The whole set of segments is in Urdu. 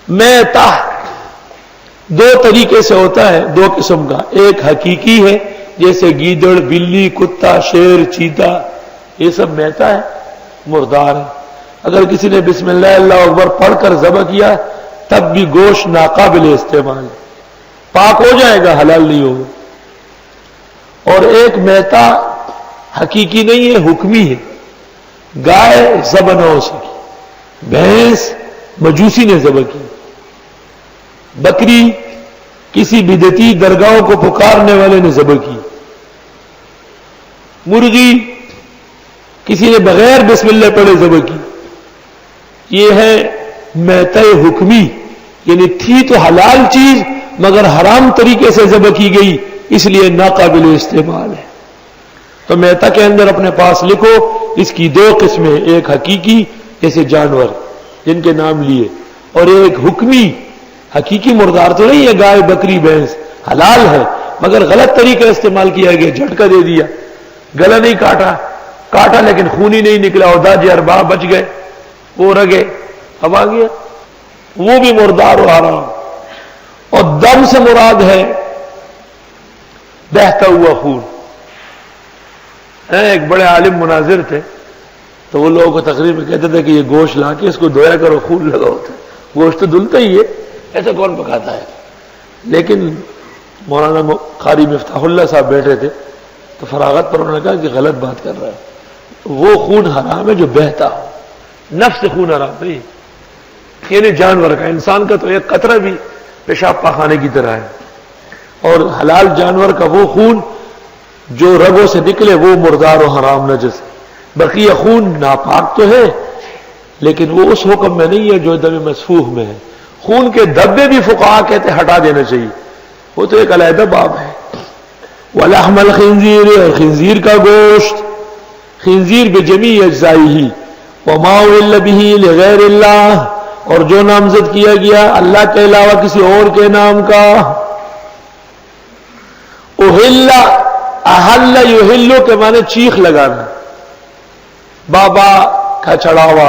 میتہ دو طریقے سے ہوتا ہے، دو قسم کا، ایک حقیقی ہے جیسے گیدڑ، بلی، کتا، شیر، چیتا، یہ سب میتہ ہے، مردار ہے۔ اگر کسی نے بسم اللہ اللہ اکبر پڑھ کر ذبح کیا تب بھی گوشت ناقابل استعمال ہے، پاک ہو جائے گا، حلال نہیں ہوگا۔ اور ایک میتہ حقیقی نہیں ہے، حکمی ہے، گائے ذبح نہ ہو سکی، بھینس مجوسی نے ذبح کی، بکری کسی بدعتی درگاہوں کو پکارنے والے نے ذبح کی، مرغی کسی نے بغیر بسم اللہ پڑھے ذبح کی۔ یہ ہے میتہ حکمی، یعنی تھی تو حلال چیز مگر حرام طریقے سے ذبح کی گئی، اس لیے ناقابل استعمال ہے۔ تو میتہ کے اندر اپنے پاس لکھو، اس کی دو قسمیں، ایک حقیقی جیسے جانور جن کے نام لیے، اور ایک حکمی، حقیقی مردار تو نہیں ہے، گائے بکری بھینس حلال ہے مگر غلط طریقہ استعمال کیا گیا، جھٹکا دے دیا، گلا نہیں کاٹا لیکن خون ہی نہیں نکلا، اور داجی ارباب بچ گئے، وہ رگے اب آ گیا، وہ بھی مردار و حرام۔ اور دم سے مراد ہے بہتا ہوا خون۔ ایک بڑے عالم مناظر تھے تو وہ لوگوں کو تقریر میں کہتے تھے کہ یہ گوشت لا کے اس کو دھویا کرو، خون لگاؤ، گوشت تو دھلتا ہی ہے، ایسا کون پکاتا ہے؟ لیکن مولانا قاری مفتاح اللہ صاحب بیٹھے تھے تو فراغت پر انہوں نے کہا کہ غلط بات کر رہا ہے، وہ خون حرام ہے جو بہتا ہو، نفس سے خون حرام نہیں، یعنی جانور کا، انسان کا تو ایک قطرہ بھی پیشاب پاخانے کی طرح ہے، اور حلال جانور کا وہ خون جو رگوں سے نکلے وہ مردار و حرام نجس ہے۔ بقیہ خون ناپاک تو ہے لیکن وہ اس حکم میں نہیں ہے جو دم مسفوح میں ہے۔ خون کے دھبے بھی فقہا کہتے ہٹا دینا چاہیے، وہ تو ایک علیحدہ باب ہے۔ وَلَحْمَ الْخِنْزِيرِ، اور خنزیر کا گوشت، خنزیر بجمیع اجزائہ، وَمَا أُحِلَّ بِهِ لِغَيْرِ اللَّهِ، اور جو نامزد کیا گیا اللہ کے علاوہ کسی اور کے نام کا۔ احل، احل یحل کے معنی چیخ لگانا، بابا کا چڑھاوا،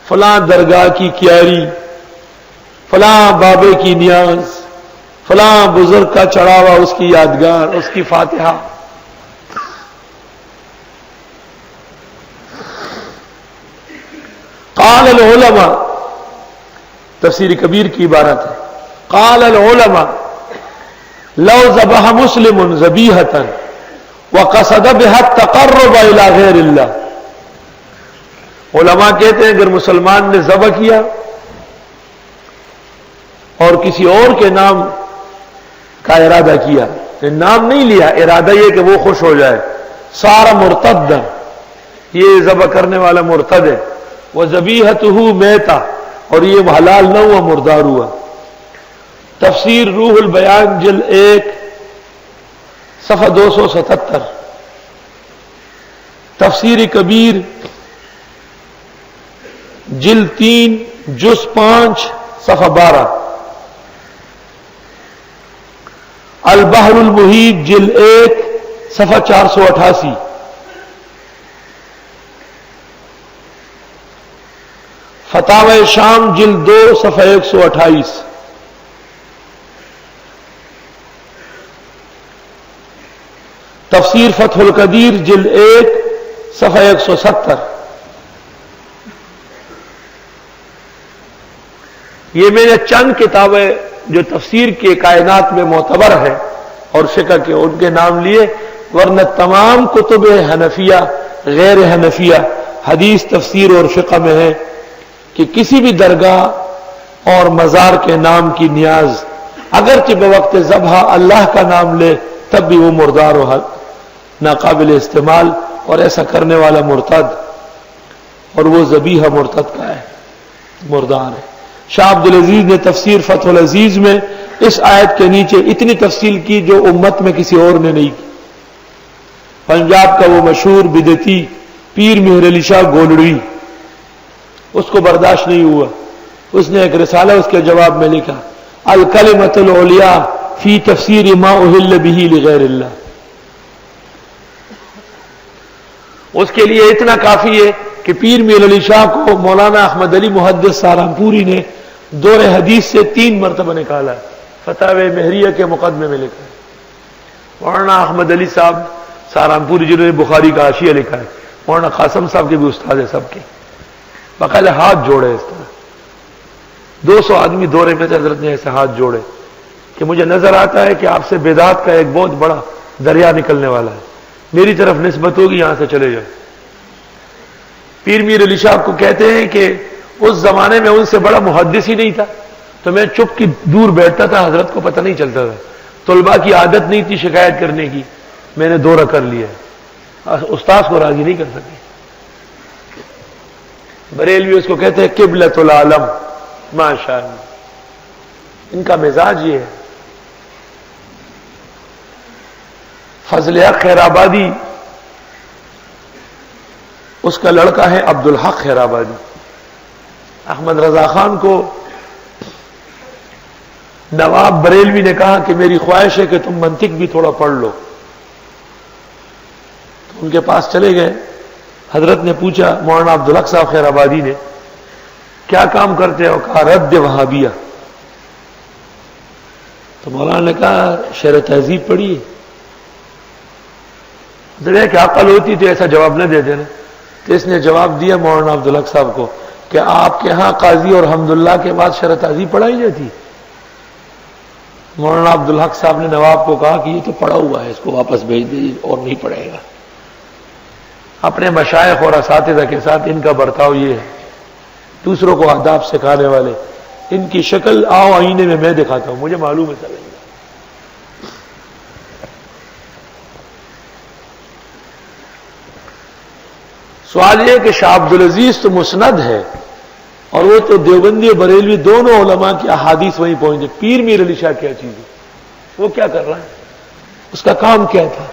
فلاں درگاہ کی کیاری، فلاں بابے کی نیاز، فلاں بزرگ کا چڑھاوا، اس کی یادگار، اس کی فاتحہ۔ قال العلماء، تفسیر کبیر کی عبارت ہے، قال العلماء لو ذبح مسلم ذبیحۃ وقصد بها التقرب الى غیر اللہ، علماء کہتے ہیں اگر مسلمان نے ذبح کیا اور کسی اور کے نام کا ارادہ کیا، نام نہیں لیا، ارادہ یہ کہ وہ خوش ہو جائے، سارا مرتد، یہ ذبح کرنے والا مرتد ہے، وذبیحتہ میتہ، اور یہ حلال نہ ہوا، مردار ہوا۔ تفسیر روح البیان جلد 1 صفحہ 277، تفسیر کبیر جلد 3 جز 5 صفحہ 12، البحر المحیط جلد 1 صفحہ 488، فتاوی شام جلد 2 صفحہ 128، تفسیر فتح القدیر جلد 1 صفحہ 170۔ یہ میں نے چند کتابیں جو تفسیر کے کائنات میں معتبر ہے اور فقہ کے ان کے نام لیے، ورنہ تمام کتب حنفیہ غیر حنفیہ حدیث تفسیر اور فقہ میں ہے کہ کسی بھی درگاہ اور مزار کے نام کی نیاز اگرچہ بوقت ذبح اللہ کا نام لے تب بھی وہ مردار و ناقابل استعمال، اور ایسا کرنے والا مرتد، اور وہ ذبیحہ مرتد کا ہے، مردار ہے۔ شاہ عبدالعزیز نے تفسیر فتح العزیز میں اس آیت کے نیچے اتنی تفصیل کی جو امت میں کسی اور نے نہیں کی۔ پنجاب کا وہ مشہور بدعتی پیر مہر علی شاہ گولڑوی، اس کو برداشت نہیں ہوا، اس نے ایک رسالہ اس کے جواب میں لکھا، الکلمۃ العلیاء فی تفسیر ما احل بہ لغیر اللہ۔ اس کے لیے اتنا کافی ہے کہ پیر میر علی شاہ کو مولانا احمد علی محدث سہارنپوری نے دور حدیث سے 3 مرتبہ نکالا ہے، فتاوی مہریہ کے مقدمے میں لکھا ہے۔ مولانا احمد علی صاحب سہارنپوری جنہوں نے بخاری کا حاشیہ لکھا ہے، مولانا قاسم صاحب کے بھی استاد ہے سب کے، باقاعدہ ہاتھ جوڑے اس طرح 200 آدمی دورے میں سے حضرت نے ایسے ہاتھ جوڑے کہ مجھے نظر آتا ہے کہ آپ سے بدعت کا ایک بہت بڑا دریا نکلنے والا ہے، میری طرف نسبت ہوگی، یہاں سے چلے جائیں۔ پیر میر علی صاحب کو کہتے ہیں کہ اس زمانے میں ان سے بڑا محدث ہی نہیں تھا، تو میں چپ کی دور بیٹھتا تھا، حضرت کو پتہ نہیں چلتا تھا، طلباء کی عادت نہیں تھی شکایت کرنے کی، میں نے دورہ کر لیا ہے، استاذ کو راضی نہیں کر سکے۔ بریلوی اس کو کہتے ہیں قبلۃ العالم، ماشاء اللہ، ان کا مزاج یہ ہے۔ فضل حق خیر آبادی، اس کا لڑکا ہے عبدالحق خیر آبادی۔ احمد رضا خان کو نواب بریلوی نے کہا کہ میری خواہش ہے کہ تم منطق بھی تھوڑا پڑھ لو، تو ان کے پاس چلے گئے۔ حضرت نے پوچھا مولانا عبدالحق صاحب خیر آبادی نے کیا کام کرتے ہو؟ کہا رد وہابیہ۔ تو مولانا نے کہا شرح تہذیب پڑھیے، کہ عقل ہوتی تو ایسا جواب نہ دے دینا۔ تو اس نے جواب دیا مولانا عبدالحق صاحب کو کہ آپ کے ہاں قاضی اور حمداللہ کے بعد شرح تہذیب پڑھائی جاتی؟ مولانا عبدالحق صاحب نے نواب کو کہا کہ یہ تو پڑھا ہوا ہے، اس کو واپس بھیج دیجیے اور نہیں پڑھے گا۔ اپنے مشائخ اور اساتذہ کے ساتھ ان کا برتاؤ یہ ہے، دوسروں کو آداب سکھانے والے۔ ان کی شکل آؤ آئینے میں دکھاتا ہوں، مجھے معلوم ہے چلے گا۔ سوال یہ کہ شاہ عبدالعزیز تو مسند ہے، اور وہ تو دیوبندی اور بریلوی دونوں علماء کی احادیث وہیں پہنچے۔ پیر میر علی شاہ کیا چیز ہے؟ وہ کیا کر رہا ہے؟ اس کا کام کیا تھا؟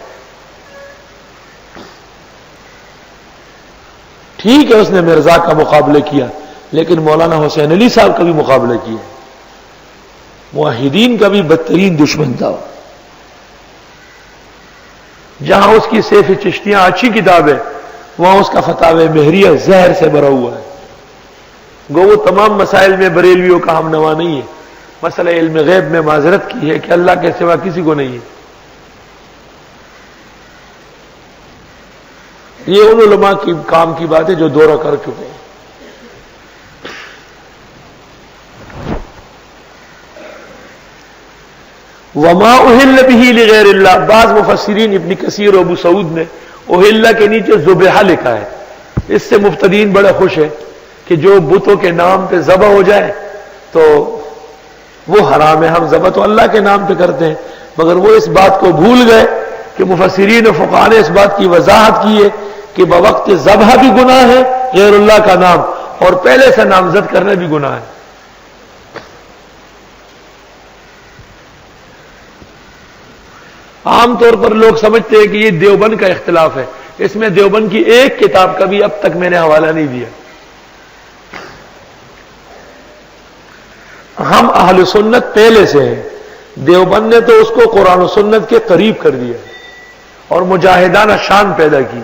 ٹھیک ہے اس نے مرزا کا مقابلہ کیا، لیکن مولانا حسین علی صاحب کا بھی مقابلہ کیا، موحدین کا بھی بدترین دشمن تھا۔ جہاں اس کی سیف چشتیاں اچھی کتاب ہے، وہاں اس کا فتاوی مہریہ زہر سے بھرا ہوا ہے۔ گو وہ تمام مسائل میں بریلویوں کا ہم نوا نہیں ہے، مسئلہ علم غیب میں معذرت کی ہے کہ اللہ کے سوا کسی کو نہیں ہے۔ یہ ان علماء کی کام کی بات ہے جو دورہ کر چکے ہیں۔ وما اہل بہ لغیر اللہ، بعض مفسرین ابن کثیر اور ابو سعود نے اہل کے نیچے ذبح لکھا ہے، اس سے مبتدئین بڑا خوش ہے کہ جو بتوں کے نام پہ ذبح ہو جائے تو وہ حرام ہے۔ ہم ذبح تو اللہ کے نام پہ کرتے ہیں، مگر وہ اس بات کو بھول گئے کہ مفسرین و فقہاء نے اس بات کی وضاحت کی ہے کہ بوقت ذبح بھی گناہ ہے غیر اللہ کا نام، اور پہلے سے نامزد کرنا بھی گناہ ہے۔ عام طور پر لوگ سمجھتے ہیں کہ یہ دیوبند کا اختلاف ہے، اس میں دیوبند کی ایک کتاب کا بھی اب تک میں نے حوالہ نہیں دیا۔ ہم اہل سنت پہلے سے ہیں، دیوبند نے تو اس کو قرآن و سنت کے قریب کر دیا اور مجاہدانہ شان پیدا کی۔